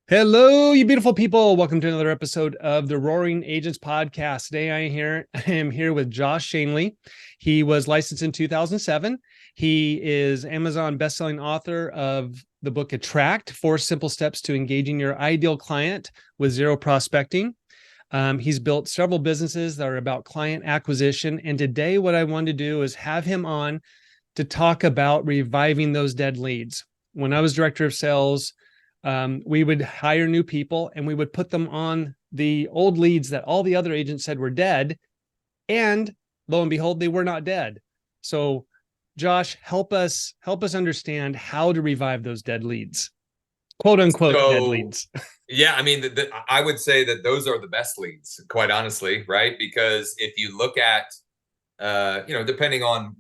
Hello, you beautiful people. Welcome to another episode of the Roaring Agents podcast. Today I am here with Josh Schoenly. He was licensed in 2007. He is Amazon bestselling author of the book Attract: 4 Simple Steps to Engaging Your Ideal Client with Zero Prospecting. He's built several businesses that are about client acquisition. And today what I wanted to do is have him on to talk about reviving those dead leads. When I was director of sales, we would hire new people and we would put them on the old leads that all the other agents said were dead. And lo and behold, they were not dead. So Josh, help us understand how to revive those dead leads, quote unquote, dead So, leads. yeah, I mean, I would say that those are the best leads, quite honestly, right? Because if you look at, depending on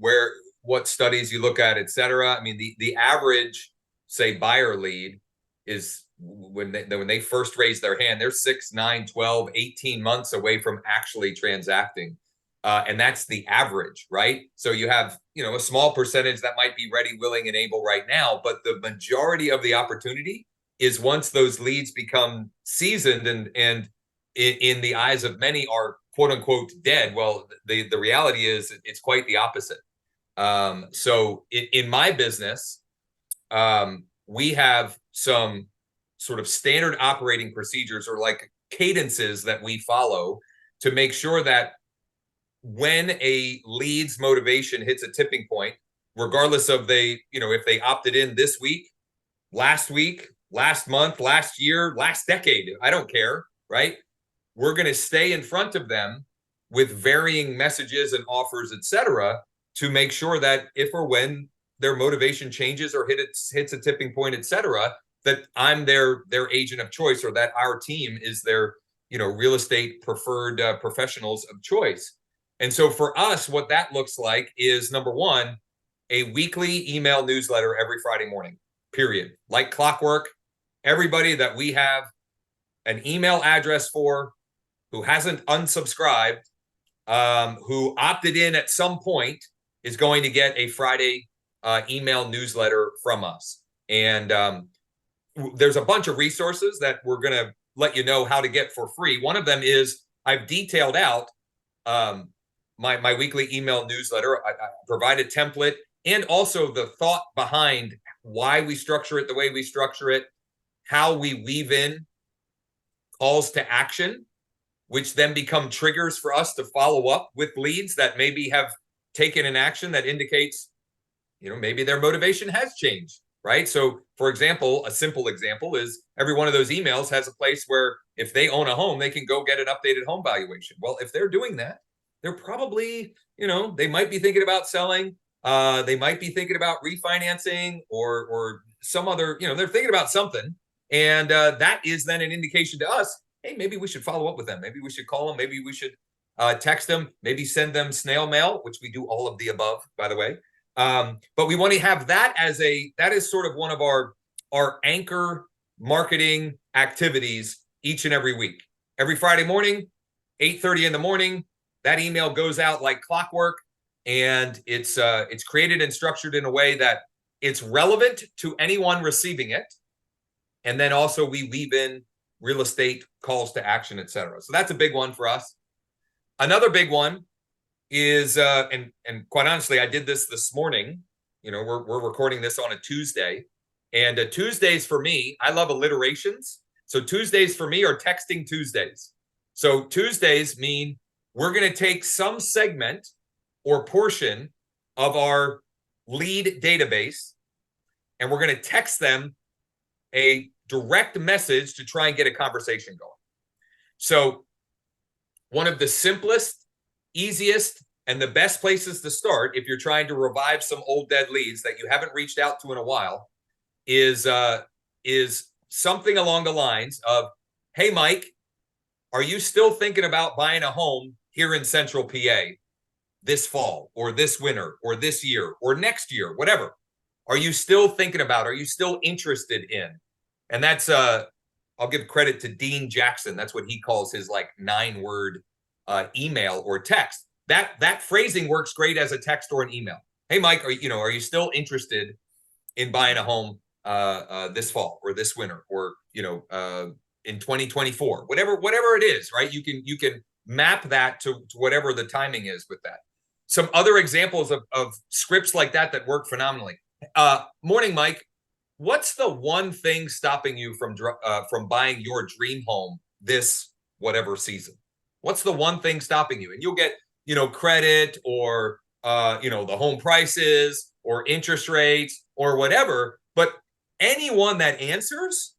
what studies you look at, et cetera, I mean, the average, say, buyer lead is when they first raise their hand, they're 6, 9, 12, 18 months away from actually transacting. And that's the average, right? So you have, a small percentage that might be ready, willing, and able right now, but the majority of the opportunity is once those leads become seasoned and in the eyes of many are quote unquote dead. Well, the reality is it's quite the opposite. So in my business, we have some sort of standard operating procedures or like cadences that we follow to make sure that when a lead's motivation hits a tipping point, regardless of if they opted in this week, last month, last year, last decade, I don't care, right? We're going to stay in front of them with varying messages and offers, etc., to make sure that if or when their motivation changes or hits a tipping point, etc., that I'm their agent of choice, or that our team is their real estate preferred professionals of choice. And so for us, what that looks like is, number one, a weekly email newsletter every Friday morning, period. Like clockwork, everybody that we have an email address for, who hasn't unsubscribed, who opted in at some point, is going to get a Friday email newsletter from us. And there's a bunch of resources that we're going to let you know how to get for free. One of them is I've detailed out my weekly email newsletter. I provide a template and also the thought behind why we structure it the way we structure it, how we weave in calls to action, which then become triggers for us to follow up with leads that maybe have taken an action that indicates, maybe their motivation has changed, right? So, for example, a simple example is every one of those emails has a place where if they own a home, they can go get an updated home valuation. Well, if they're doing that, they're probably, they might be thinking about selling. They might be thinking about refinancing or some other, they're thinking about something. And that is then an indication to us, hey, maybe we should follow up with them. Maybe we should call them. Maybe we should text them, maybe send them snail mail, which we do all of the above, by the way. But we want to have that that is sort of one of our anchor marketing activities each and every week. Every Friday morning, 8:30 in the morning, that email goes out like clockwork, and it's created and structured in a way that it's relevant to anyone receiving it. And then also we weave in real estate calls to action, etc. So that's a big one for us. Another big one is, and quite honestly, I did this morning. We're recording this on a Tuesday, and Tuesdays for me, I love alliterations. So Tuesdays for me are texting Tuesdays. So Tuesdays mean we're going to take some segment or portion of our lead database, and we're going to text them a direct message to try and get a conversation going. So one of the simplest, easiest, and the best places to start if you're trying to revive some old dead leads that you haven't reached out to in a while is something along the lines of, hey, Mike, are you still thinking about buying a home here in Central PA this fall or this winter or this year or next year, whatever? Are you still thinking about, are you still interested in? And that's, I'll give credit to Dean Jackson. That's what he calls his like 9-word email or text. That phrasing works great as a text or an email. Hey, Mike, are you still interested in buying a home this fall or this winter, or in 2024, whatever it is, right? You can map that to whatever the timing is with that. Some other examples of scripts like that work phenomenally. Morning, Mike. What's the one thing stopping you from buying your dream home this whatever season? What's the one thing stopping you? And you'll get credit, or the home prices, or interest rates, or whatever. But anyone that answers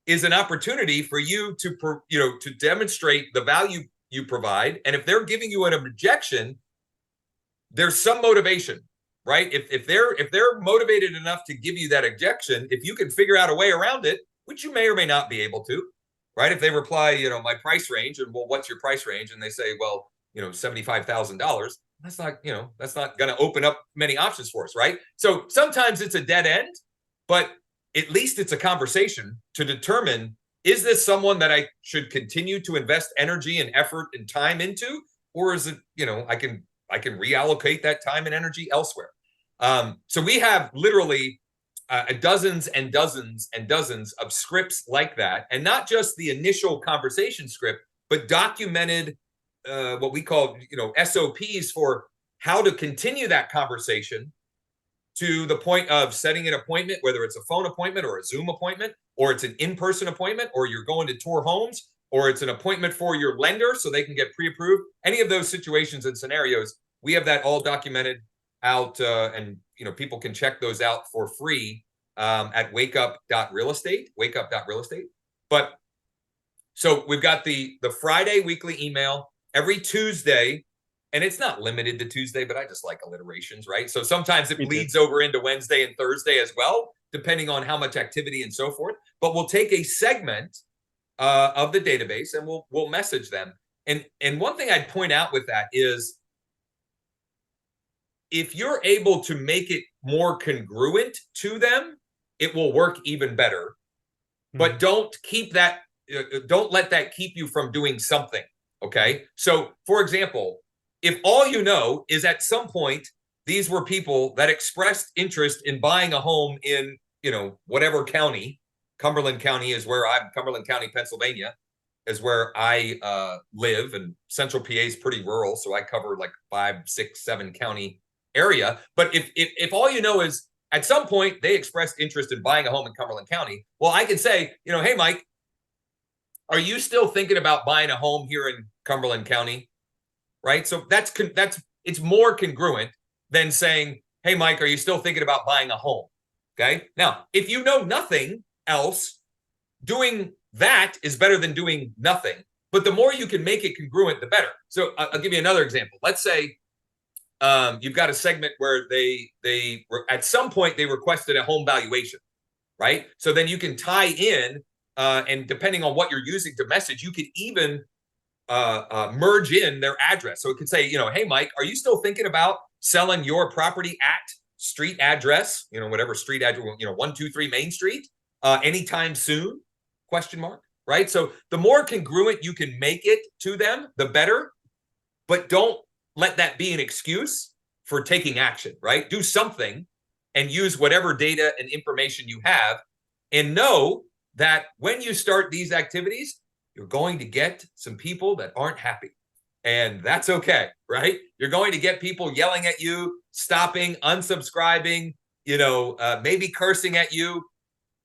is an opportunity for you to demonstrate the value you provide. And if they're giving you an objection, there's some motivation, right? If they're motivated enough to give you that objection, if you can figure out a way around it, which you may or may not be able to, right? If they reply, my price range, and well, what's your price range? And they say, well, $75,000. That's not going to open up many options for us, right? So sometimes it's a dead end, but at least it's a conversation to determine, is this someone that I should continue to invest energy and effort and time into, or is it, I can reallocate that time and energy elsewhere. So we have literally dozens and dozens and dozens of scripts like that, and not just the initial conversation script, but documented what we call SOPs for how to continue that conversation to the point of setting an appointment, whether it's a phone appointment or a Zoom appointment, or it's an in-person appointment, or you're going to tour homes, or it's an appointment for your lender so they can get pre-approved. Any of those situations and scenarios, we have that all documented out, and people can check those out for free at wakeup.realestate. But so we've got the Friday weekly email every Tuesday, and it's not limited to Tuesday, but I just like alliterations, right? So sometimes it bleeds over into Wednesday and Thursday as well, depending on how much activity and so forth. But we'll take a segment of the database and we'll message them. And one thing I'd point out with that is, if you're able to make it more congruent to them, it will work even better. But don't let that keep you from doing something. Okay. So for example, if all you know is at some point, these were people that expressed interest in buying a home in, whatever county. Cumberland County, Pennsylvania is where I live, and Central PA is pretty rural. So I cover like 5, 6, 7 county area. But if all you know is at some point they expressed interest in buying a home in Cumberland County, well, I can say, hey, Mike, are you still thinking about buying a home here in Cumberland County? Right. So it's more congruent than saying, hey, Mike, are you still thinking about buying a home? Okay. Now, if you know nothing else, doing that is better than doing nothing. But the more you can make it congruent, the better. So I'll give you another example. Let's say you've got a segment where they at some point they requested a home valuation, right? So then you can tie in, and depending on what you're using to message, you could even merge in their address. So it could say, hey, Mike, are you still thinking about selling your property at street address, whatever street address, 123 Main Street, anytime soon? ? Right. So the more congruent you can make it to them, the better. But don't let that be an excuse for taking action, right? Do something and use whatever data and information you have, and know that when you start these activities, you're going to get some people that aren't happy. And that's okay, right? You're going to get people yelling at you, stopping, unsubscribing, maybe cursing at you,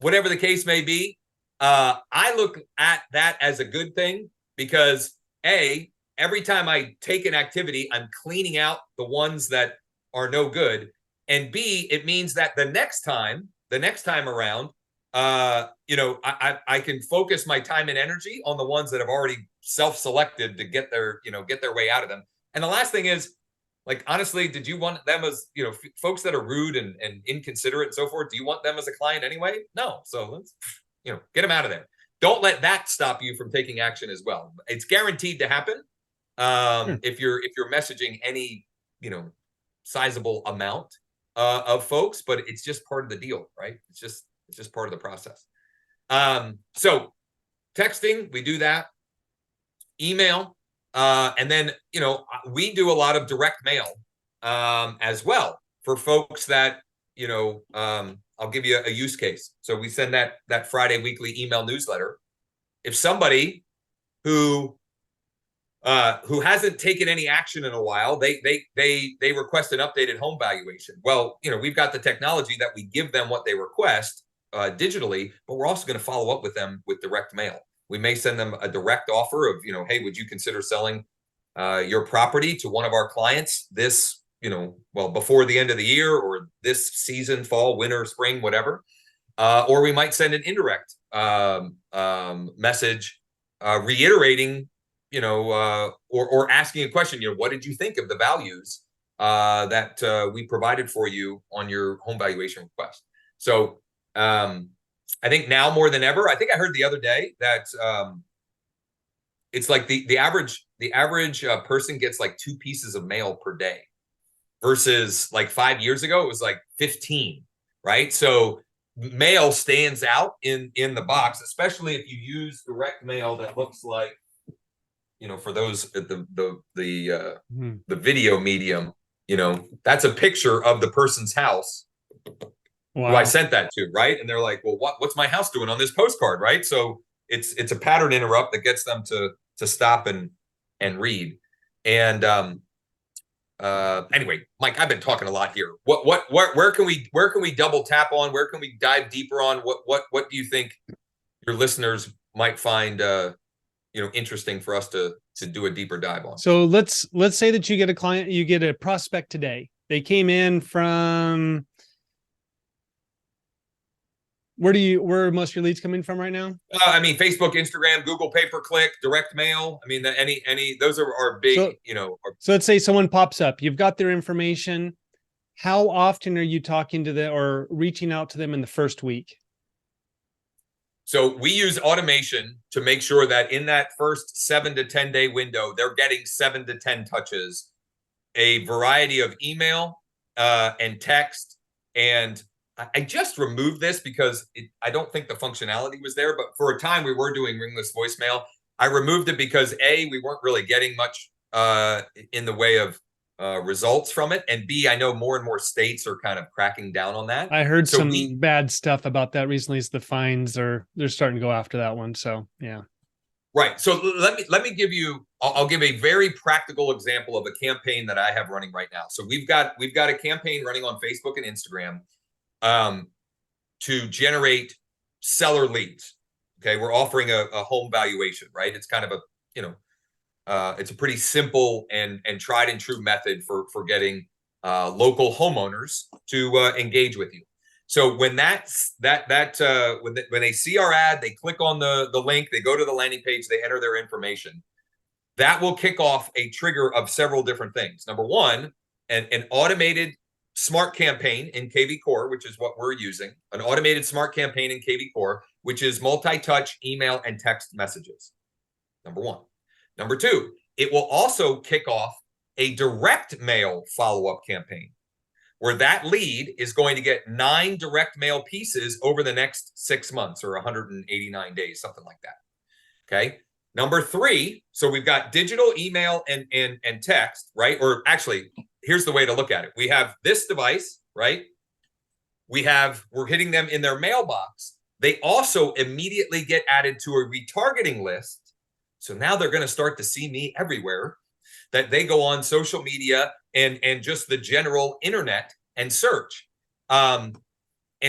whatever the case may be. I look at that as a good thing, because every time I take an activity, I'm cleaning out the ones that are no good. And B, it means that the next time around, I can focus my time and energy on the ones that have already self-selected to get their way out of them. And the last thing is, like, honestly, did you want them as, folks that are rude and inconsiderate and so forth? Do you want them as a client anyway? No. So let's, get them out of there. Don't let that stop you from taking action as well. It's guaranteed to happen. If you're messaging any, sizable amount of folks, but it's just part of the deal, right? It's just part of the process. So texting, we do that. Email, and then, we do a lot of direct mail as well for folks that, a I'll give you a use case. So we send that Friday weekly email newsletter. If somebody who hasn't taken any action in a while, they request an updated home valuation. Well, we've got the technology that we give them what they request digitally, but we're also going to follow up with them with direct mail. We may send them a direct offer of, hey, would you consider selling your property to one of our clients this, before the end of the year, or this season, fall, winter, spring, whatever. Or we might send an indirect message reiterating, or asking a question, what did you think of the values that we provided for you on your home valuation request? So I think now more than ever, I think I heard the other day that it's like the average person gets like 2 pieces of mail per day, versus like 5 years ago, it was like 15, right? So mail stands out in the box, especially if you use direct mail that looks like, for those at the video medium, that's a picture of the person's house. Wow. Who I sent that to, right? And they're like, well, what's my house doing on this postcard, right? So it's a pattern interrupt that gets them to stop and read. And anyway, Mike, I've been talking a lot here. Where can we double tap on? Where can we dive deeper on? What do you think your listeners might find interesting for us to do a deeper dive on? So let's say that you get a client, you get a prospect today. They came in from where are most of your leads coming from right now? I mean, Facebook, Instagram, Google pay-per-click, direct mail. I mean, any those are big, So let's say someone pops up, you've got their information. How often are you talking to them or reaching out to them in the first week? So we use automation to make sure that in that first 7 to 10 day window, they're getting 7 to 10 touches, a variety of email and text. And I just removed this because I don't think the functionality was there, but for a time we were doing ringless voicemail. I removed it because A, we weren't really getting much in the way of results from it, and B, I know more and more states are kind of cracking down on that. I heard some bad stuff about that recently. Is the fines they're starting to go after that one. So yeah. Right. So let me give you. I'll give a very practical example of a campaign that I have running right now. So we've got a campaign running on Facebook and Instagram to generate seller leads. Okay, we're offering a home valuation. Right. It's kind of a it's a pretty simple and tried and true method for getting local homeowners to engage with you. So when when they see our ad, they click on the link, they go to the landing page, they enter their information. That will kick off a trigger of several different things. Number one, an automated smart campaign in KV Core, which is what we're using, an automated smart campaign in KV Core, which is multi-touch email and text messages. Number one. Number two, it will also kick off a direct mail follow-up campaign, where that lead is going to get 9 direct mail pieces over the next 6 months or 189 days, something like that. Okay. Number three, so we've got digital, email, and text, right? Or actually, here's the way to look at it. We have this device, right? We're hitting them in their mailbox. They also immediately get added to a retargeting list. So now they're going to start to see me everywhere, that they go on social media and just the general internet and search. And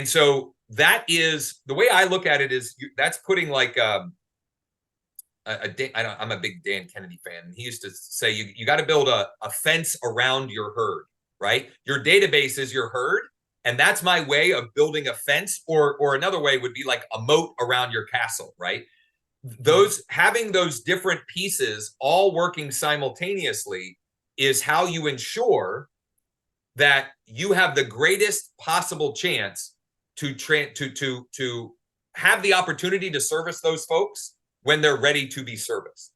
so that is the way I look at it, is that's putting like I'm a big Dan Kennedy fan. He used to say you got to build a fence around your herd, right? Your database is your herd. And that's my way of building a fence, or another way would be like a moat around your castle, right? Having those different pieces all working simultaneously is how you ensure that you have the greatest possible chance to have the opportunity to service those folks when they're ready to be serviced.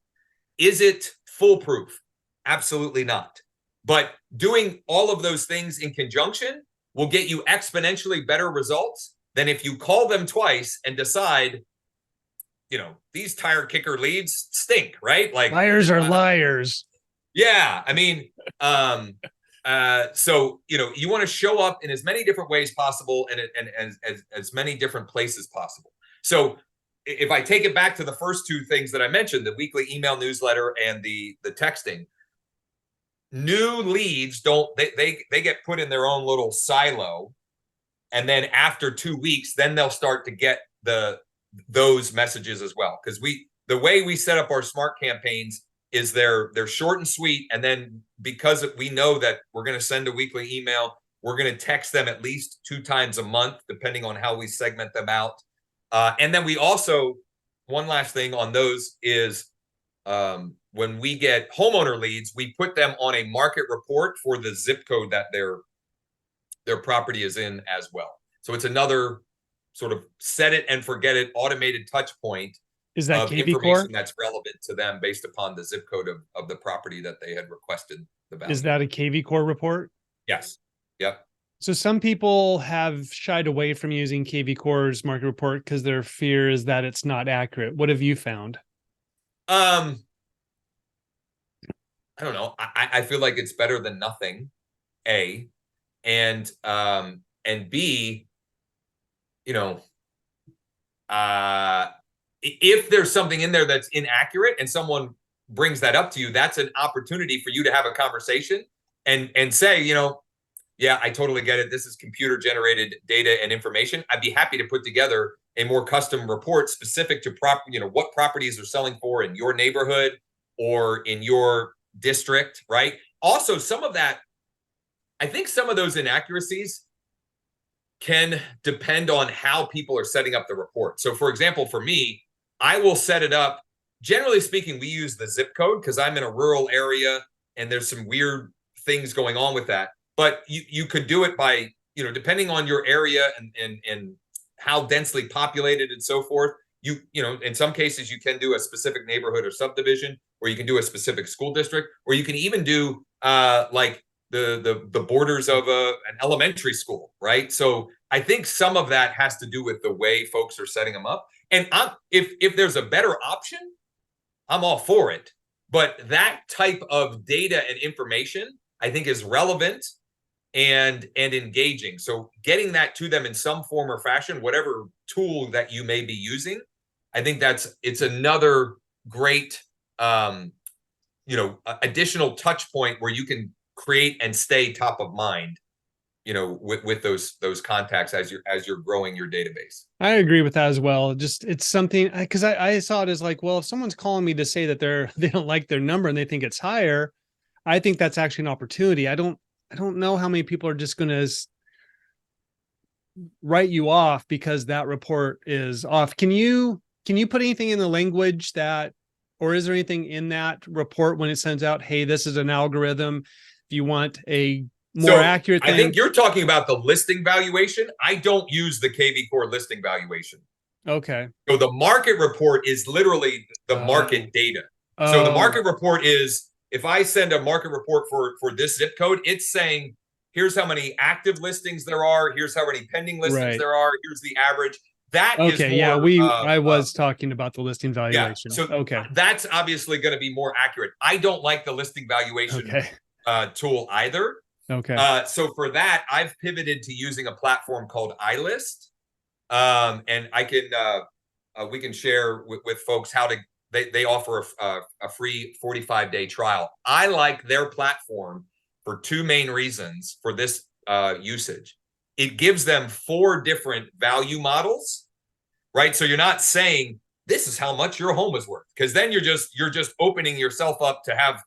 Is it foolproof? Absolutely not. But doing all of those things in conjunction will get you exponentially better results than if you call them twice and decide, these tire kicker leads stink, right? Like, liars are liars. Yeah. I mean, So you want to show up in as many different ways possible and as many different places possible. So if I take it back to the first two things that I mentioned, the weekly email newsletter and the texting, new leads they get put in their own little silo, and then after 2 weeks, then they'll start to get those messages as well. Because the way we set up our smart campaigns is they're short and sweet, and then because we know that we're going to send a weekly email, we're going to text them at least 2 times a month, depending on how we segment them out. And then we also, one last thing on those is when we get homeowner leads, we put them on a market report for the zip code that their property is in as well. So it's another sort of set it and forget it automated touch point Is that of KV information Core? that's relevant to them based upon the zip code of the property that they had requested the value. Is that a KV Core report? Yes. Yep. So some people have shied away from using KV Core's market report because their fear is that it's not accurate. What have you found? I don't know. I feel like it's better than nothing, A. And B, if there's something in there that's inaccurate and someone brings that up to you, that's an opportunity for you to have a conversation and say, yeah, I totally get it. This is computer generated data and information. I'd be happy to put together a more custom report specific to what properties are selling for in your neighborhood or in your district, right? Also, some of that, I think some of those inaccuracies can depend on how people are setting up the report. So for example, for me, I will set it up. Generally speaking, we use the zip code because I'm in a rural area and there's some weird things going on with that. But you could do it by, depending on your area and how densely populated and so forth. In some cases, you can do a specific neighborhood or subdivision, or you can do a specific school district, or you can even do like the borders of an elementary school, right? So I think some of that has to do with the way folks are setting them up. And if there's a better option, I'm all for it. But that type of data and information, I think, is relevant and engaging. So getting that to them in some form or fashion, whatever tool that you may be using, I think it's another great additional touch point where you can create and stay top of mind, with those contacts as you're growing your database. I agree with that as well. Just it's something because I saw it as like, well, if someone's calling me to say that they don't like their number and they think it's higher, I think that's actually an opportunity. I don't know how many people are just going to write you off because that report is off. Can you put anything in the language or is there anything in that report when it sends out, hey, this is an algorithm, if you want a more accurate thing? I think you're talking about the listing valuation. I don't use the KV Core listing valuation. Okay. So the market report is literally the market data. So the market report is, if I send a market report for this zip code, it's saying, here's how many active listings there are, here's how many pending listings there are, here's the average. That is more, I was talking about the listing valuation. Yeah, so that's obviously going to be more accurate. I don't like the listing valuation tool either. Okay. So for that, I've pivoted to using a platform called iList. And we can share with folks how they offer a free 45-day trial. I like their platform for 2 main reasons for this usage. It gives them 4 different value models, right? So you're not saying this is how much your home is worth, because then you're just opening yourself up to have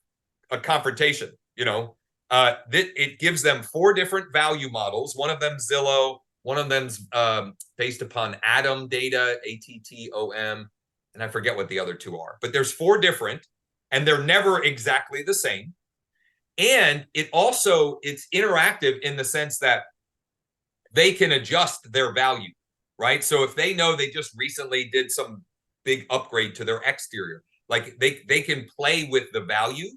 a confrontation. It gives them 4 different value models. One of them Zillow, one of them's based upon ATOM data, ATTOM, and I forget what the other 2 are. But there's 4 different, and they're never exactly the same. And it's interactive in the sense that they can adjust their value, right? So if they know they just recently did some big upgrade to their exterior, like they can play with the value,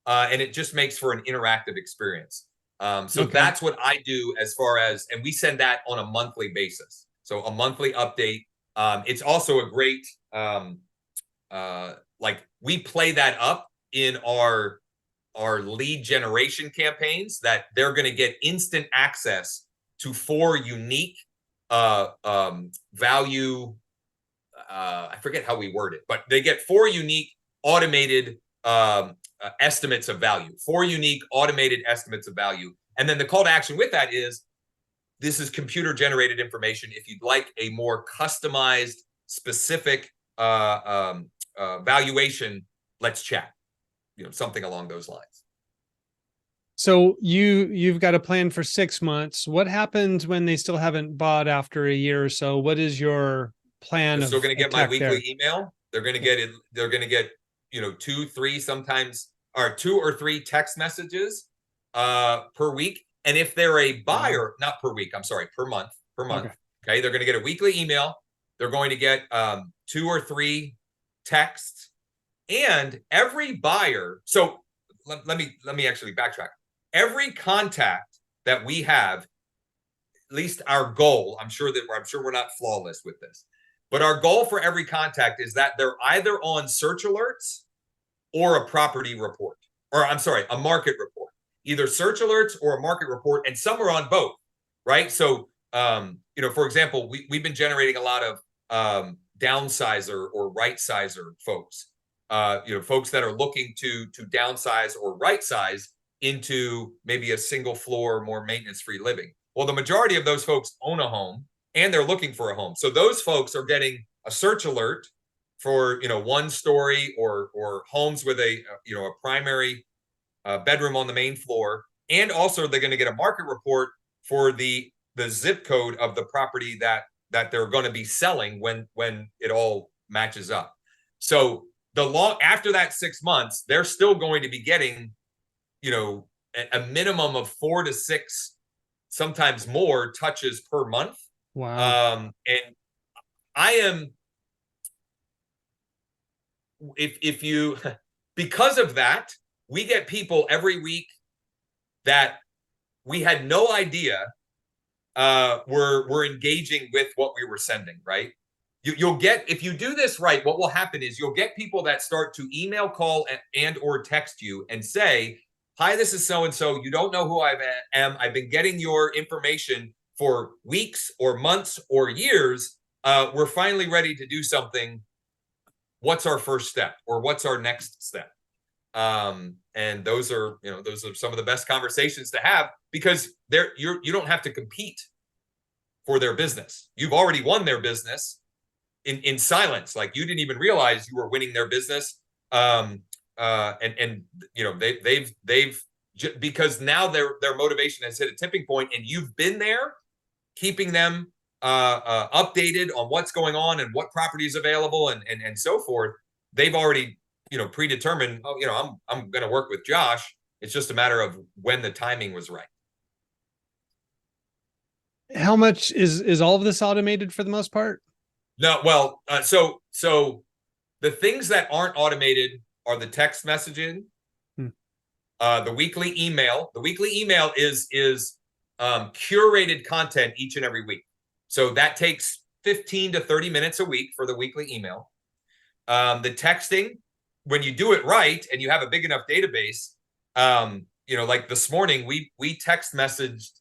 and it just makes for an interactive experience. That's what I do as far as, and we send that on a monthly basis. So a monthly update. It's also a great, we play that up in our are lead generation campaigns that they're going to get instant access to 4 unique value. I forget how we word it, but they get 4 unique automated estimates of value, 4 unique automated estimates of value. And then the call to action with that is, this is computer generated information. If you'd like a more customized, specific valuation, let's chat. Something along those lines. So you've got a plan for 6 months. What happens when they still haven't bought after a year or so? What is your plan? They're of still going to get my weekly there? email. They're going to get it. They're going to get 2, 3, sometimes, or 2 or 3 text messages per week. And if they're a buyer, not per week, I'm sorry, per month. Okay, they're going to get a weekly email. They're going to get 2 or 3 texts, and every buyer. So let me actually backtrack. Every contact that we have, at least our goal, I'm sure we're not flawless with this, but our goal for every contact is that they're either on search alerts or a property report, or I'm sorry, a market report, either search alerts or a market report, and some are on both, right? So, for example, we've been generating a lot of downsizer or right sizer folks, folks that are looking to downsize or right size into maybe a single floor, more maintenance free living. Well, the majority of those folks own a home and they're looking for a home. So those folks are getting a search alert for, 1 story or homes with a primary bedroom on the main floor. And also they're going to get a market report for the zip code of the property that they're going to be selling when it all matches up. So after that 6 months, they're still going to be getting, a minimum of 4 to 6, sometimes more touches per month. Wow. And I am, if you, because of that, we get people every week that we had no idea were engaging with what we were sending, right? You'll get, if you do this right, what will happen is you'll get people that start to email, call, and or text you and say, hi, this is so-and-so. You don't know who I am. I've been getting your information for weeks or months or years. We're finally ready to do something. What's our first step, or what's our next step? And those are some of the best conversations to have, because you don't have to compete for their business. You've already won their business in silence. Like, you didn't even realize you were winning their business. They've because now their motivation has hit a tipping point, and you've been there keeping them updated on what's going on and what property is available and so forth. They've already predetermined, I'm going to work with Josh. It's just a matter of when the timing was right. How much is all of this automated for the most part? No, well, so the things that aren't automated are the text messaging, the weekly email. The weekly email is curated content each and every week. So that takes 15 to 30 minutes a week for the weekly email. The texting, when you do it right and you have a big enough database, like this morning, we text messaged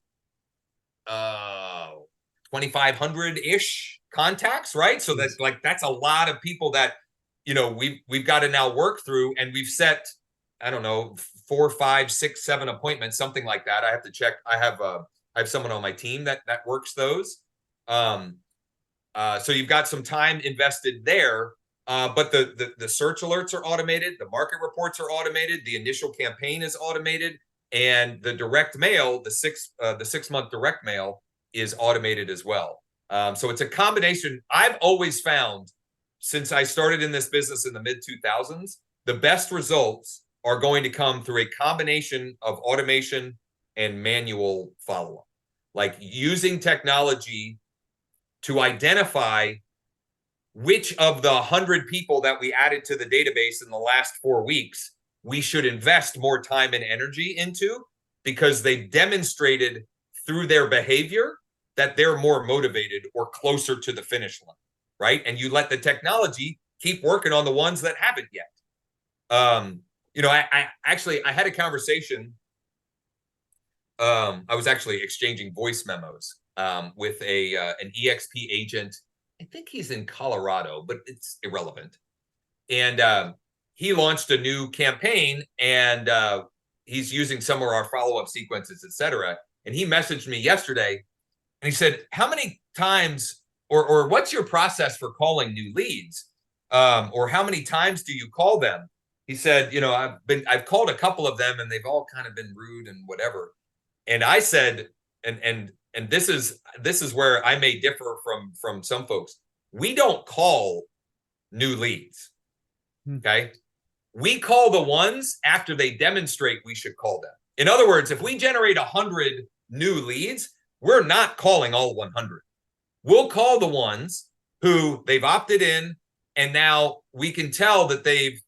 2,500-ish contacts, right? So that's a lot of people that we've got to now work through, and we've set, I don't know, 4, 5, 6, 7 appointments, something like that. I have to check. I have someone on my team that works those. So you've got some time invested there. But the search alerts are automated, the market reports are automated, the initial campaign is automated, and the direct mail, the 6 month direct mail, is automated as well. So it's a combination. I've always found, since I started in this business in the mid 2000s, the best results are going to come through a combination of automation and manual follow-up, like using technology to identify which of the 100 people that we added to the database in the last 4 weeks we should invest more time and energy into, because they've demonstrated through their behavior that they're more motivated or closer to the finish line, right? And you let the technology keep working on the ones that haven't yet. I had a conversation. I was actually exchanging voice memos with an EXP agent. I think he's in Colorado, but it's irrelevant. And he launched a new campaign, and he's using some of our follow-up sequences, et cetera. And he messaged me yesterday, and he said, "How many times, or what's your process for calling new leads, or how many times do you call them?" He said, I've called a couple of them, and they've all kind of been rude and whatever. And I said, and this is where I may differ from some folks. We don't call new leads. Okay. We call the ones after they demonstrate we should call them. In other words, if we generate 100 new leads, we're not calling all 100. We'll call the ones who they've opted in, and now we can tell that they've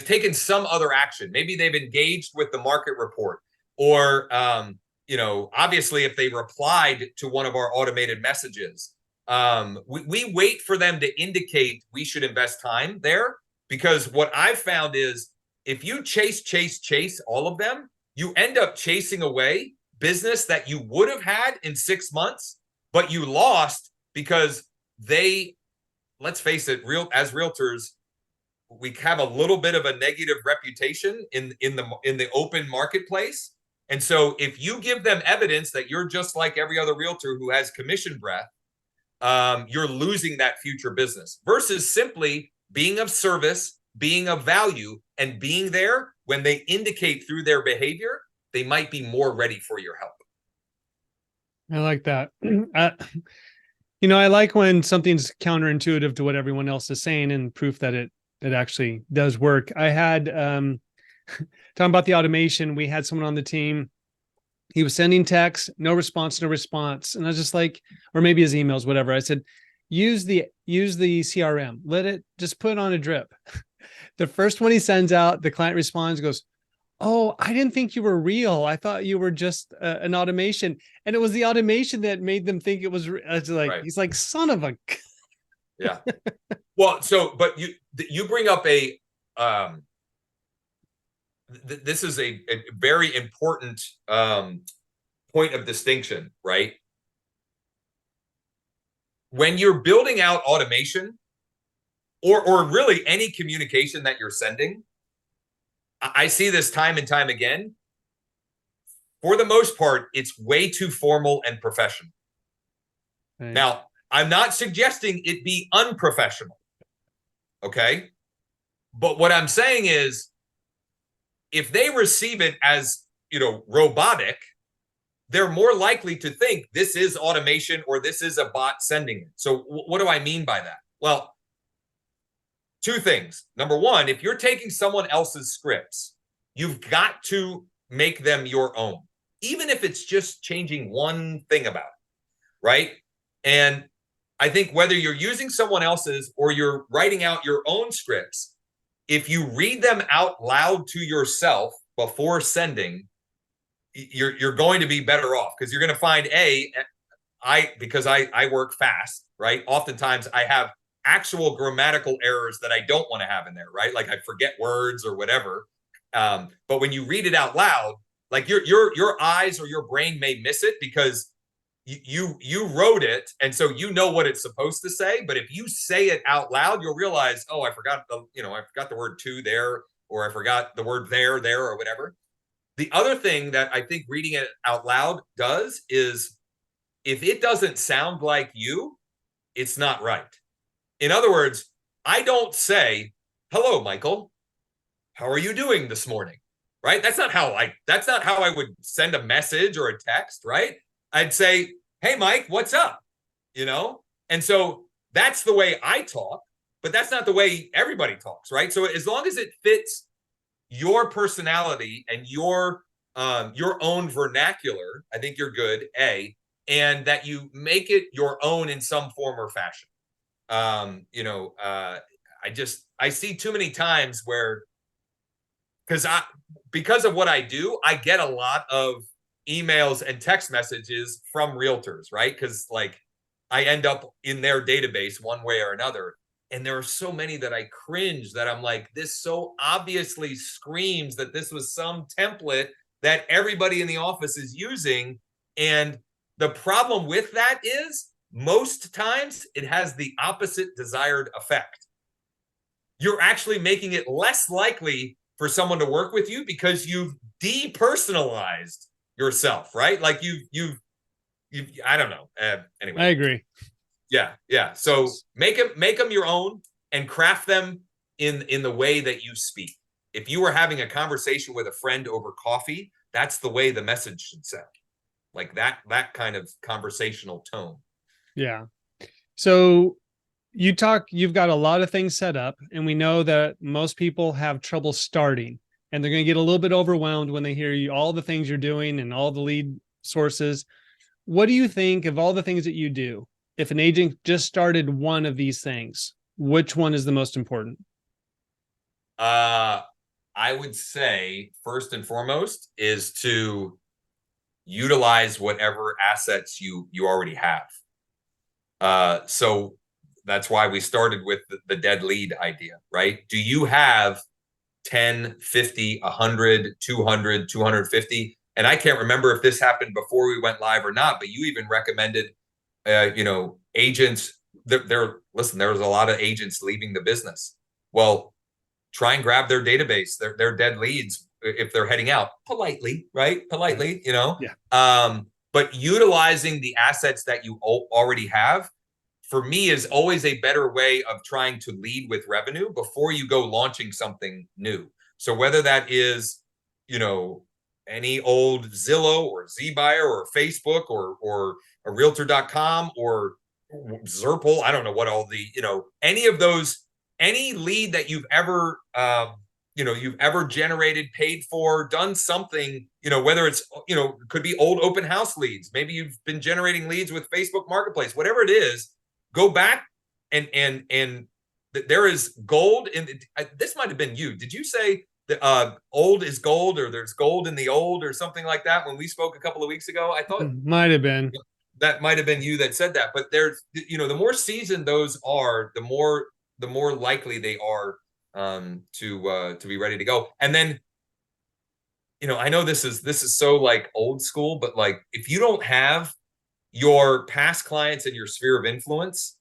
taken some other action. Maybe they've engaged with the market report, or obviously if they replied to one of our automated messages. We wait for them to indicate we should invest time there, because what I've found is if you chase all of them, you end up chasing away business that you would have had in 6 months, but you lost because let's face it, as realtors, we have a little bit of a negative reputation in the open marketplace. And so if you give them evidence that you're just like every other realtor who has commission breath, you're losing that future business, versus simply being of service, being of value, and being there when they indicate through their behavior they might be more ready for your help. I like that. I like when something's counterintuitive to what everyone else is saying, and proof that it actually does work. I had talking about the automation. We had someone on the team. He was sending texts, no response. And I was just like, or maybe his emails, whatever. I said, use the CRM. Let it just put on a drip. The first one he sends out, the client responds, goes, "Oh, I didn't think you were real. I thought you were just an automation." And it was the automation that made them think it was like, right. He's like, son of a. Yeah. Well, but you bring up this is a very important point of distinction, right? When you're building out automation, or really any communication that you're sending, I see this time and time again. For the most part, it's way too formal and professional. Right. Now, I'm not suggesting it be unprofessional, okay? But what I'm saying is, if they receive it as, robotic, they're more likely to think this is automation or this is a bot sending it. So what do I mean by that? Well, two things. Number one, if you're taking someone else's scripts, you've got to make them your own, even if it's just changing one thing about it, right? And I think whether you're using someone else's or you're writing out your own scripts, if you read them out loud to yourself before sending, you're going to be better off, because you're going to find because I work fast, right? Oftentimes I have actual grammatical errors that I don't want to have in there, right? Like I forget words or whatever. But when you read it out loud, like your eyes or your brain may miss it because you wrote it, and so you know what it's supposed to say. But if you say it out loud, you'll realize, oh, I forgot the word to there, or I forgot the word there, or whatever. The other thing that I think reading it out loud does is, if it doesn't sound like you, it's not right. In other words, I don't say, "Hello, Michael, how are you doing this morning?" Right? That's not how I would send a message or a text, right? I'd say, "Hey, Mike, what's up?" And so that's the way I talk, but that's not the way everybody talks, right? So as long as it fits your personality and your own vernacular, I think you're good, and that you make it your own in some form or fashion. I see too many times where, because of what I do, I get a lot of emails and text messages from realtors, right? Because like I end up in their database one way or another. And there are so many that I cringe, that I'm like, this so obviously screams that this was some template that everybody in the office is using. And the problem with that is most times it has the opposite desired effect. You're actually making it less likely for someone to work with you because you've depersonalized yourself, right? Like you've I don't know. Anyway, I agree. yeah. So make them your own and craft them in the way that you speak. If you were having a conversation with a friend over coffee, that's the way the message should sound. Like that kind of conversational tone. Yeah. So you've got a lot of things set up, and we know that most people have trouble starting, and they're going to get a little bit overwhelmed when they hear you, all the things you're doing and all the lead sources. What do you think of all the things that you do? If an agent just started one of these things, which one is the most important? I would say first and foremost is to utilize whatever assets you already have. So that's why we started with the dead lead idea, right? Do you have 10, 50, 100, 200, 250? And I can't remember if this happened before we went live or not, but you even recommended, agents. Listen, there was a lot of agents leaving the business. Well, try and grab their database, their dead leads if they're heading out politely, right? Politely, Yeah. But utilizing the assets that you already have, for me, is always a better way of trying to lead with revenue before you go launching something new. So whether that is, any old Zillow or ZBuyer or Facebook or a realtor.com or Zerple, I don't know what all the, any of those, any lead that you've ever, you've ever generated, paid for, done something, whether it's, could be old open house leads. Maybe you've been generating leads with Facebook Marketplace, whatever it is, go back and there is gold in this. Might have been you. Did you say that old is gold, or there's gold in the old, or something like that when we spoke a couple of weeks ago? I thought Might have been. that might have been you that said that. But there's, the more seasoned those are, the more likely they are to be ready to go. And then, I know this is so like old school, but like if you don't have your past clients and your sphere of influence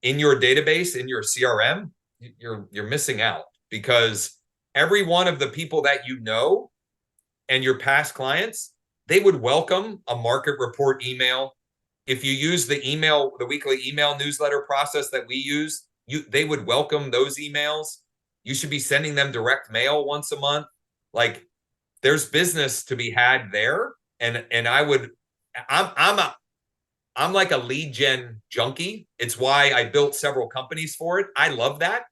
in your database, in your CRM, you're missing out, because every one of the people that and your past clients, they would welcome a market report email. If you use the weekly email newsletter process that we use, they would welcome those emails. You should be sending them direct mail once a month. Like, there's business to be had there. And I'm like a lead gen junkie. It's why I built several companies for it. I love that.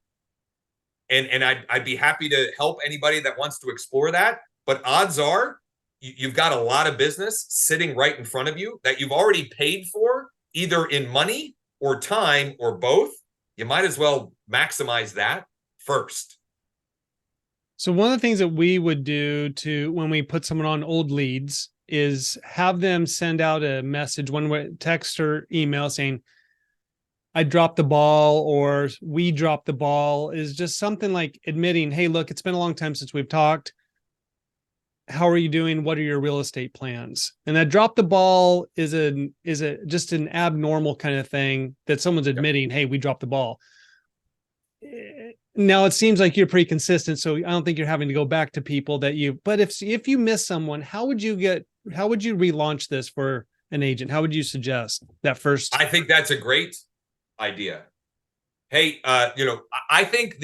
And I'd be happy to help anybody that wants to explore that. But odds are you've got a lot of business sitting right in front of you that you've already paid for, either in money or time or both. You might as well maximize that first. So one of the things that we would do when we put someone on old leads is have them send out a message, one way, text or email, saying, I dropped the ball, or we dropped the ball, is just something like admitting, hey, look, it's been a long time since we've talked. How are you doing? What are your real estate plans? And that drop the ball is just an abnormal kind of thing that someone's admitting, hey, we dropped the ball. Now it seems like you're pretty consistent, so I don't think you're having to go back to people but if you miss someone, how would you relaunch this for an agent? How would you suggest that first? I think that's a great idea. Hey, I think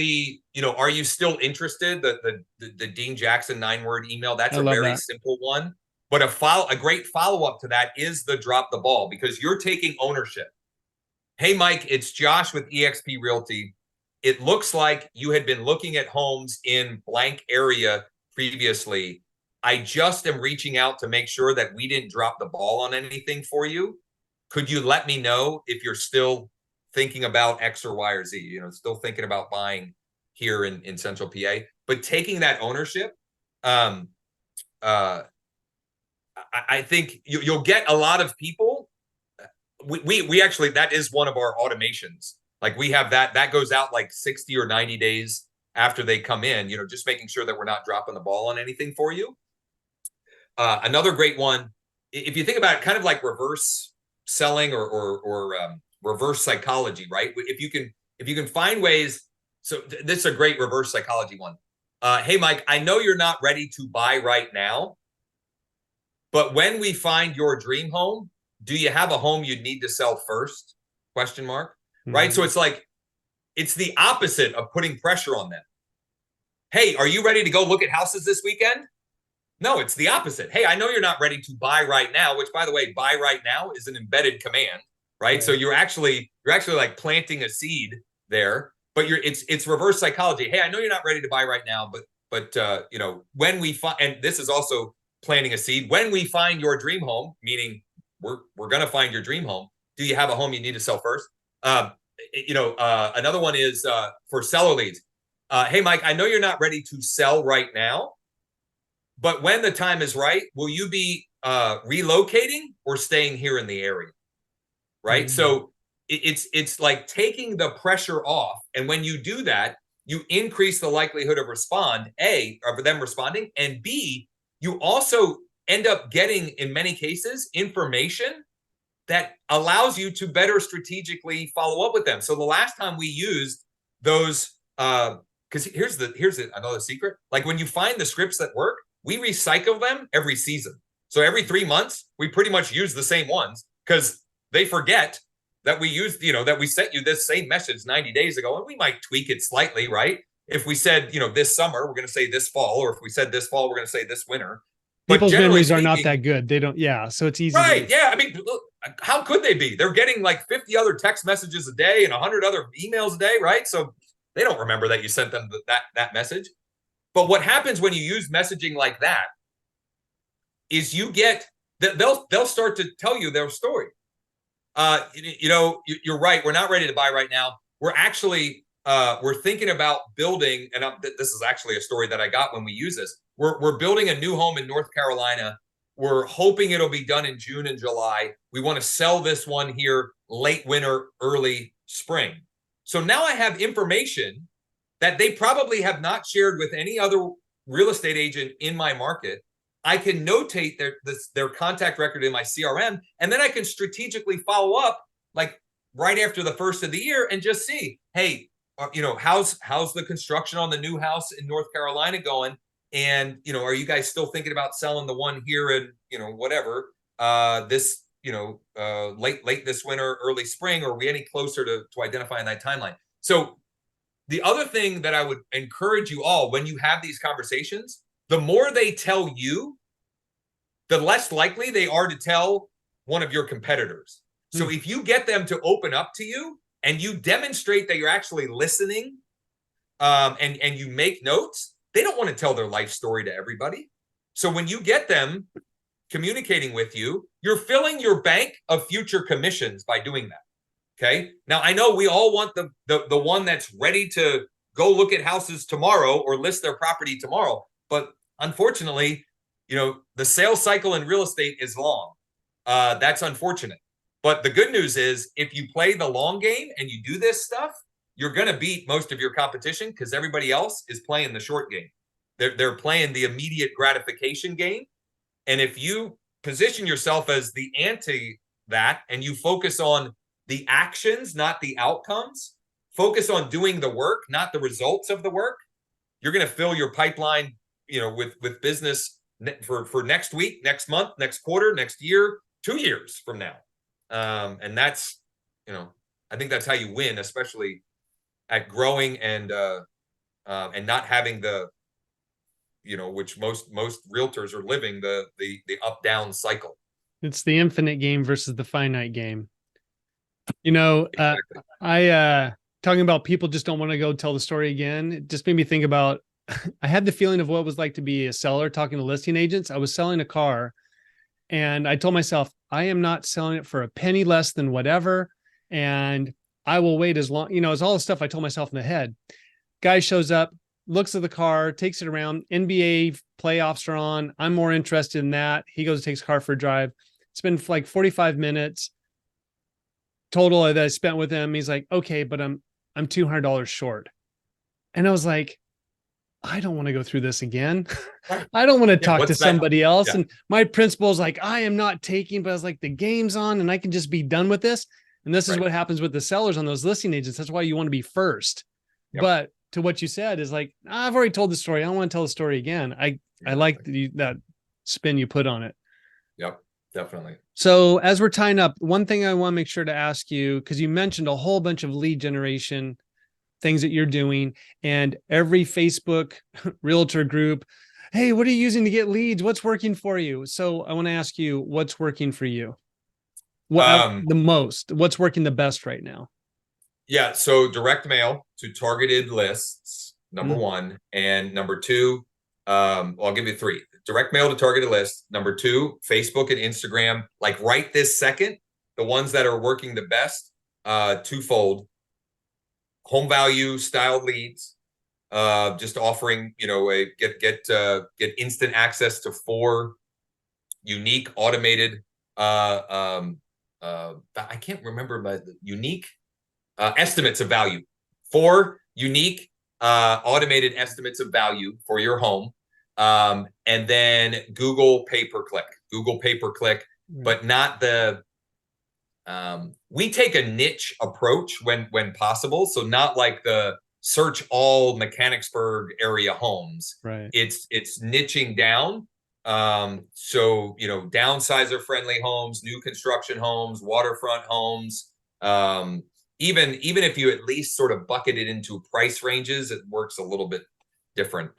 are you still interested? The Dean Jackson 9-word email, that's a very simple one. But a great follow-up to that is the drop the ball, because you're taking ownership. Hey, Mike, it's Josh with eXp Realty. It looks like you had been looking at homes in blank area previously. I just am reaching out to make sure that we didn't drop the ball on anything for you. Could you let me know if you're still thinking about X or Y or Z, still thinking about buying here in Central PA, but taking that ownership, I think you'll get a lot of people. We actually, that is one of our automations. Like we have that goes out like 60 or 90 days after they come in, just making sure that we're not dropping the ball on anything for you. Another great one, if you think about it, kind of like reverse selling or reverse psychology, right? If you can find ways. So this is a great reverse psychology one. Hey, Mike, I know you're not ready to buy right now, but when we find your dream home, do you have a home you'd need to sell first? Question mark. Mm-hmm. Right. So it's like, it's the opposite of putting pressure on them. Hey, are you ready to go look at houses this weekend? No, it's the opposite. Hey, I know you're not ready to buy right now, which, by the way, buy right now is an embedded command, right? Yeah. So you're actually like planting a seed there, but it's reverse psychology. Hey, I know you're not ready to buy right now, but when we find, and this is also planting a seed, when we find your dream home, meaning we're going to find your dream home, do you have a home you need to sell first? Another one is for seller leads. Hey, Mike, I know you're not ready to sell right now, but when the time is right, will you be relocating or staying here in the area? Right. Mm-hmm. So it's like taking the pressure off. And when you do that, you increase the likelihood of them responding. And B, you also end up getting, in many cases, information that allows you to better strategically follow up with them. So the last time we used those, because here's another secret. Like when you find the scripts that work, we recycle them every season. So every 3 months, we pretty much use the same ones because they forget that we used, that we sent you this same message 90 days ago, and we might tweak it slightly, right? If we said, this summer, we're going to say this fall, or if we said this fall, we're going to say this winter. People's memories are not that good. They don't, so it's easy. Right, yeah. I mean, look, how could they be? They're getting like 50 other text messages a day and 100 other emails a day, right? So they don't remember that you sent them that message. But what happens when you use messaging like that is you get that they'll start to tell you their story. You're right. We're not ready to buy right now. We're actually we're thinking about building, and this is actually a story that I got when we use this. We're building a new home in North Carolina. We're hoping it'll be done in June and July. We want to sell this one here late winter, early spring. So now I have information that they probably have not shared with any other real estate agent in my market. I can notate their contact record in my CRM, and then I can strategically follow up like right after the first of the year and just see, hey, how's the construction on the new house in North Carolina going? And, are you guys still thinking about selling the one here in, whatever, this, late this winter, early spring, or are we any closer to identifying that timeline? So the other thing that I would encourage you all, when you have these conversations, the more they tell you, the less likely they are to tell one of your competitors. So if you get them to open up to you and you demonstrate that you're actually listening and you make notes, they don't want to tell their life story to everybody. So when you get them communicating with you, you're filling your bank of future commissions by doing that. Okay. Now I know we all want the one that's ready to go look at houses tomorrow or list their property tomorrow. But unfortunately, the sales cycle in real estate is long. That's unfortunate. But the good news is if you play the long game and you do this stuff, you're going to beat most of your competition because everybody else is playing the short game. They're playing the immediate gratification game. And if you position yourself as the anti that and you focus on the actions, not the outcomes, focus on doing the work, not the results of the work, you're going to fill your pipeline, with business for next week, next month, next quarter, next year, 2 years from now. And that's, I think that's how you win, especially at growing and not having the, which most realtors are living the up down cycle. It's the infinite game versus the finite game. Exactly. I talking about people just don't want to go tell the story again. It just made me think about, I had the feeling of what it was like to be a seller talking to listing agents. I was selling a car and I told myself, I am not selling it for a penny less than whatever. And I will wait as long, it's all the stuff I told myself in the head. Guy shows up, looks at the car, takes it around. NBA playoffs are on. I'm more interested in that. He goes and takes the car for a drive. It's been like 45 minutes. total that I spent with him. He's like, okay, but I'm $200 short. And I was like, I don't want to go through this again. Right. I don't want to Yeah. talk to What's that? somebody else. Yeah. And my principal is like, I am not taking, but I was like, the game's on and I can just be done with this. And this is Right. what happens with the sellers on those listing agents. That's why you want to be first. Yep. But to what you said is like, I've already told the story. I don't want to tell the story again. I like that spin you put on it. Yep, definitely. So as we're tying up, one thing I want to make sure to ask you, because you mentioned a whole bunch of lead generation things that you're doing, and every Facebook realtor group, hey, what are you using to get leads? What's working for you? So I want to ask you, what's working for you? What the most? What's working the best right now? Yeah, so direct mail to targeted lists, number one, and number two, I'll give you three. Direct mail to targeted lists. Number two, Facebook and Instagram. Like right this second, the ones that are working the best, twofold. Home value style leads, just offering, get instant access to 4 unique automated, I can't remember, but unique estimates of value. 4 unique automated estimates of value for your home. And then Google pay-per-click, but not the, we take a niche approach when possible. So not like the search all Mechanicsburg area homes. Right. It's niching down. So, downsizer friendly homes, new construction homes, waterfront homes. Even if you at least sort of bucket it into price ranges, it works a little bit different.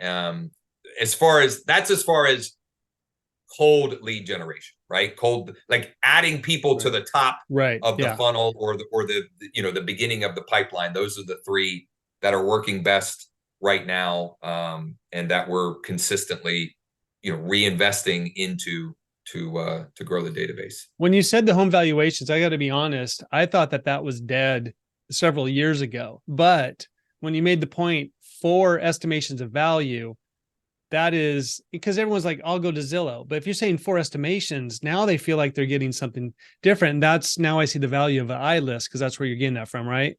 As far as cold lead generation, right? Cold, like adding people to the top of the funnel or the beginning of the pipeline. Those are the 3 that are working best right now, and that we're consistently, reinvesting into to grow the database. When you said the home valuations, I got to be honest, I thought that was dead several years ago. But when you made the point 4 estimations of value, that is because everyone's like, I'll go to Zillow. But if you're saying 4 estimations, now they feel like they're getting something different. And that's now I see the value of an iList, because that's where you're getting that from, right?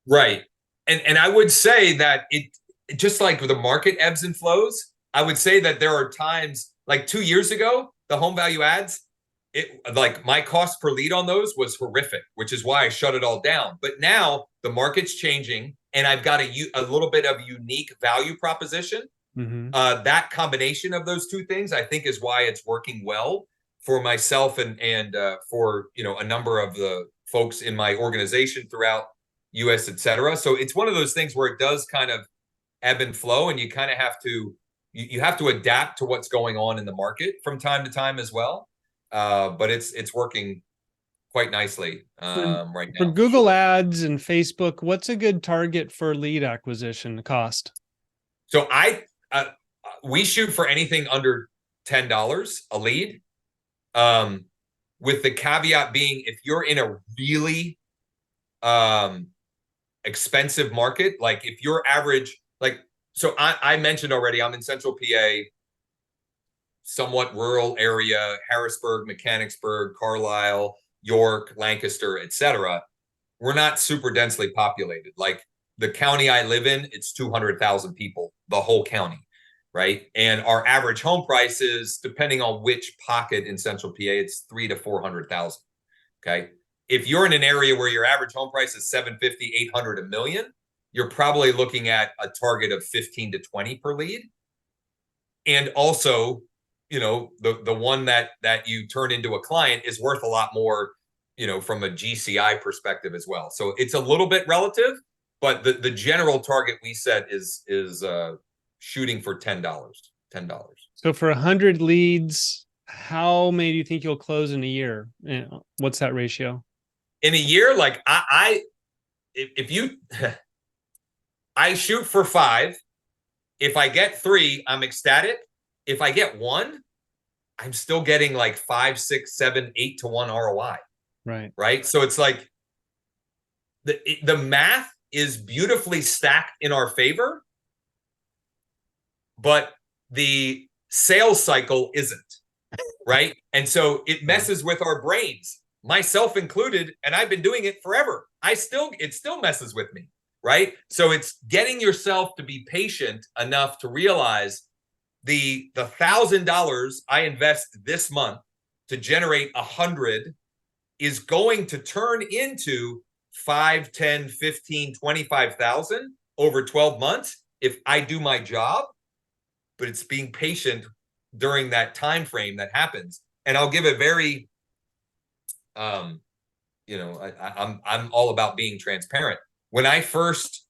Right. And I would say that it just like the market ebbs and flows, I would say that there are times like 2 years ago, the home value ads, like my cost per lead on those was horrific, which is why I shut it all down. But now the market's changing and I've got a little bit of unique value proposition. That combination of those 2 things, I think, is why it's working well for myself and for a number of the folks in my organization throughout US, et cetera. So it's one of those things where it does kind of ebb and flow, and you kind of have to you have to adapt to what's going on in the market from time to time as well. But it's working quite nicely right now. For Google Ads and Facebook, what's a good target for lead acquisition cost? So we shoot for anything under $10 a lead, with the caveat being if you're in a really expensive market, like if your average, like, so I mentioned already, I'm in Central PA, somewhat rural area, Harrisburg, Mechanicsburg, Carlisle, York, Lancaster, etc. We're not super densely populated. Like the county I live in, it's 200,000 people, the whole county, right? And our average home price is, depending on which pocket in Central PA, it's 300,000 to 400,000. Okay. If you're in an area where your average home price is 750, 800, $1 million, you're probably looking at a target of 15 to 20 per lead. And also, the one that you turn into a client is worth a lot more, from a GCI perspective as well. So it's a little bit relative, but the general target we set is shooting for $10. So for 100 leads, how many do you think you'll close in a year? What's that ratio? In a year, like if you, I shoot for 5. If I get 3, I'm ecstatic. If I get 1, I'm still getting like 5, 6, 7, 8 to 1 ROI. Right. So it's like the math is beautifully stacked in our favor, but the sales cycle isn't. Right. And so it messes with our brains. myself included, and I've been doing it forever. It still messes with me, right? So it's getting yourself to be patient enough to realize the $1,000 I invest this month to generate 100 is going to turn into 5, 10, 15, 25,000 over 12 months if I do my job. But it's being patient during that time frame that happens. And I'll give a very I'm all about being transparent. When I first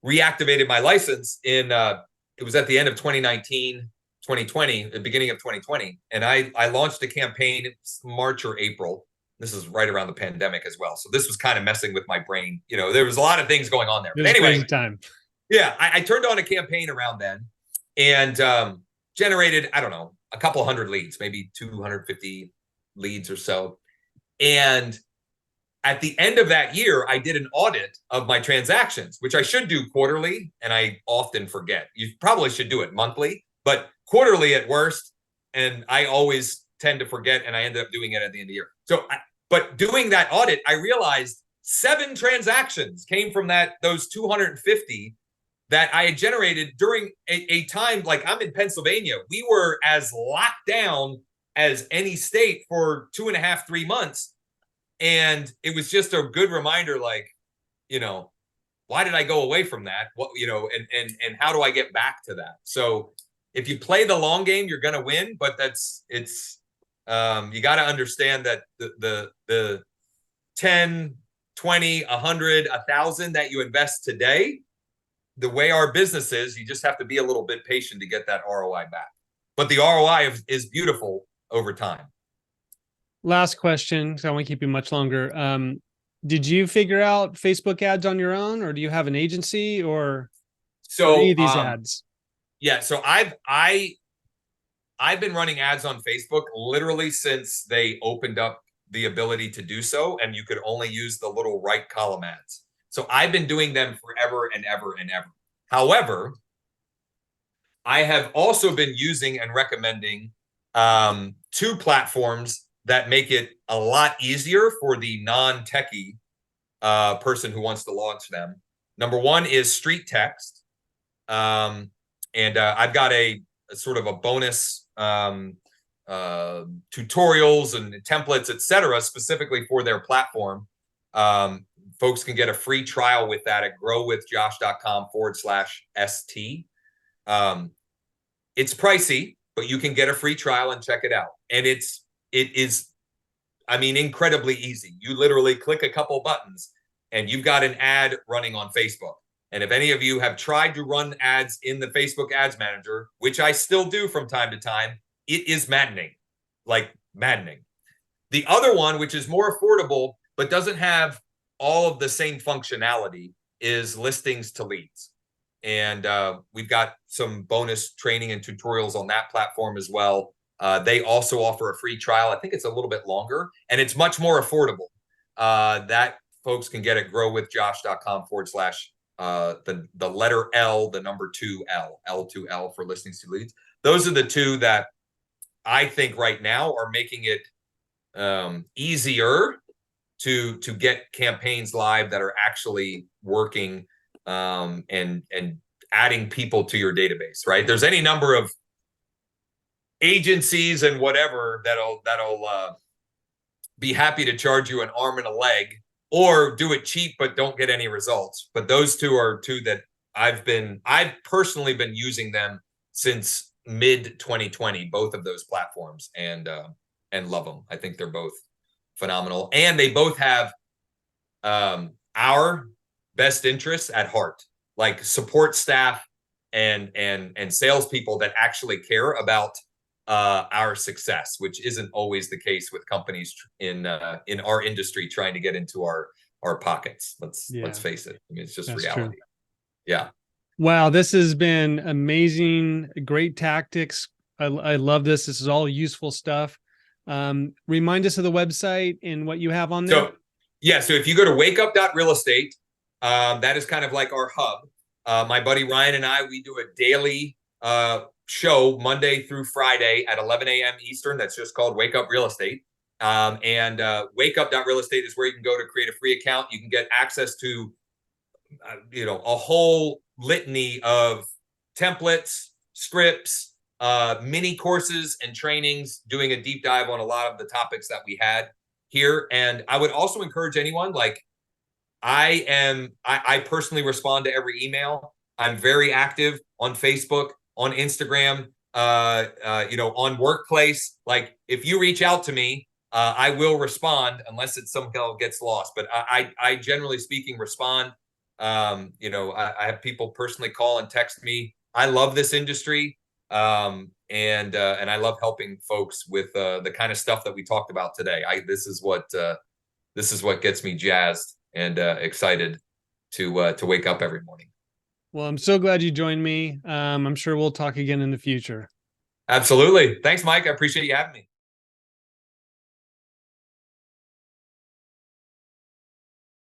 reactivated my license it was at the end of 2019, 2020, the beginning of 2020, and I launched a campaign March or April. This is right around the pandemic as well, so this was kind of messing with my brain. There was a lot of things going on there. It was anyway, crazy time. Yeah, I turned on a campaign around then, and generated, I don't know, a couple hundred leads, maybe 250 leads or so. And at the end of that year, I did an audit of my transactions, which I should do quarterly, and I often forget. You probably should do it monthly, but quarterly at worst. And I always tend to forget, and I end up doing it at the end of the year. But doing that audit, I realized 7 transactions came from those 250 that I had generated during a time, like I'm in Pennsylvania. We were as locked down as any state for 2.5, 3 months. And it was just a good reminder, like, why did I go away from that? And how do I get back to that? So if you play the long game, you're going to win, but you got to understand that the 10, 20, 100, 1,000 that you invest today, the way our business is, you just have to be a little bit patient to get that ROI back. But the ROI is beautiful over time. Last question, so I won't keep you much longer. Did you figure out Facebook ads on your own, or do you have an agency, or any of these ads? Yeah, so I've been running ads on Facebook literally since they opened up the ability to do so, and you could only use the little right column ads. So I've been doing them forever and ever and ever. However, I have also been using and recommending 2 platforms that make it a lot easier for the non-techie person who wants to launch them. Number one is Street Text. And I've got a sort of a bonus tutorials and templates, etc., specifically for their platform. Folks can get a free trial with that at growwithjosh.com/ST. It's pricey, but you can get a free trial and check it out. And it is, incredibly easy. You literally click a couple buttons and you've got an ad running on Facebook. And if any of you have tried to run ads in the Facebook Ads Manager, which I still do from time to time, it is maddening, like maddening. The other one, which is more affordable, but doesn't have all of the same functionality, is Listings to Leads. And we've got some bonus training and tutorials on that platform as well. They also offer a free trial. I think it's a little bit longer, and it's much more affordable. That folks can get at growwithjosh.com/ the letter L, the number 2L, L2L for Listings to Leads. Those are the 2 that I think right now are making it easier to get campaigns live that are actually working and adding people to your database, right? There's any number of agencies and whatever that'll be happy to charge you an arm and a leg, or do it cheap but don't get any results. But those 2 are 2 that I've personally been using them since mid 2020, both of those platforms, and love them. I think they're both phenomenal, and they both have our best interests at heart, like support staff and salespeople that actually care about our success, which isn't always the case with companies in our industry trying to get into our pockets. Let's face it. It's just That's reality. True. Yeah. Wow, this has been amazing. Great tactics. I love this. This is all useful stuff. Remind us of the website and what you have on there. So if you go to wakeup.realestate, that is kind of like our hub. My buddy Ryan and I, we do a daily show Monday through Friday at 11 a.m. Eastern. That's just called Wake Up Real Estate. And wakeup.real estate is where you can go to create a free account. You can get access to, a whole litany of templates, scripts, mini courses and trainings, doing a deep dive on a lot of the topics that we had here. And I would also encourage anyone, like, I personally respond to every email. I'm very active on Facebook, on Instagram, on Workplace. Like, if you reach out to me, I will respond unless it somehow gets lost. But I generally speaking respond. I have people personally call and text me. I love this industry, and I love helping folks with the kind of stuff that we talked about today. This is what gets me jazzed and excited to wake up every morning. Well, I'm so glad you joined me. I'm sure we'll talk again in the future. Absolutely. Thanks, Mike. I appreciate you having me.